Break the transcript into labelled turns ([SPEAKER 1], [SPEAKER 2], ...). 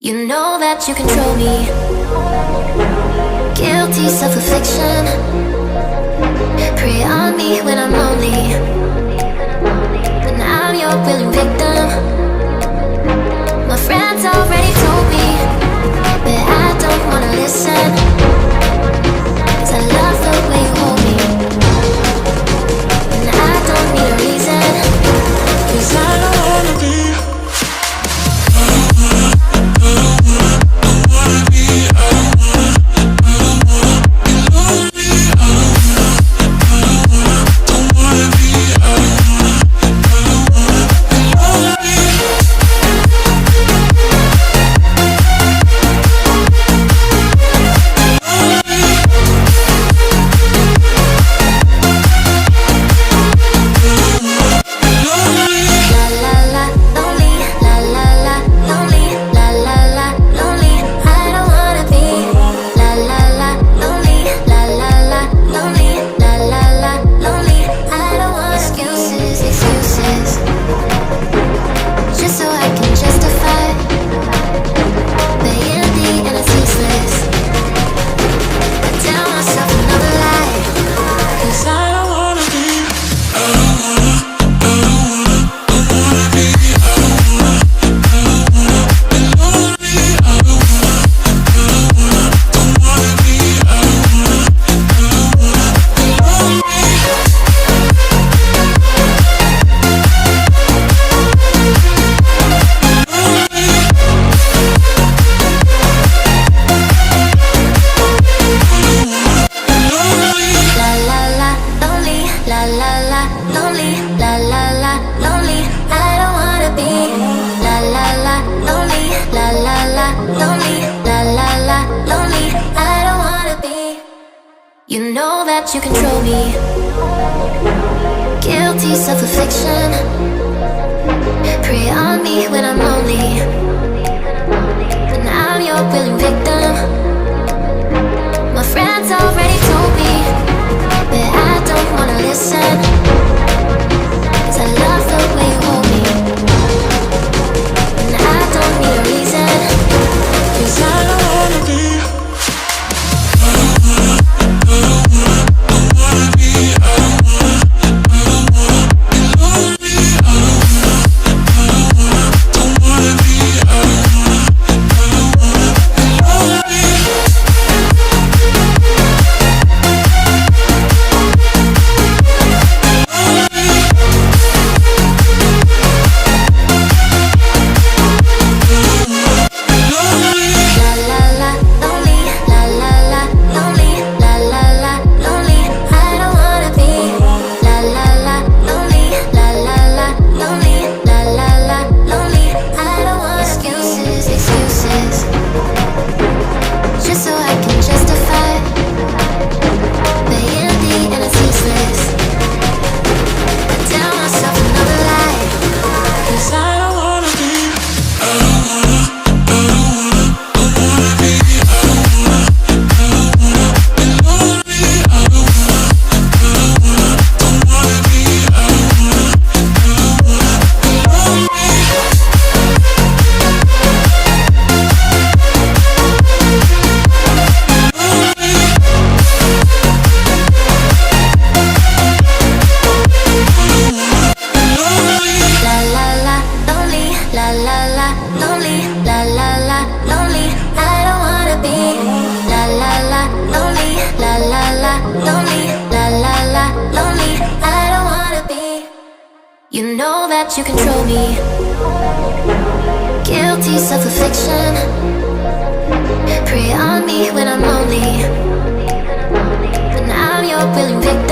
[SPEAKER 1] You know that you control me. Guilty self-affliction. Prey on me when I'm lonely, but now I'm your willing victim. My friends already told me that I don't wanna listen, 'cause I love the way you hold me, and I don't need a reason, 'cause I don't wanna be. You know that you control me. Guilty self-affliction. Prey on me when I'm lonely, but now I'm your willing victim. My friends already told me that I don't wanna listen, 'cause I love the way you hold me, and I don't need a reason, 'cause I don't wanna be. You know that you control me. Guilty self-affliction. Prey on me when I'm lonely, but now I'm your willing victim.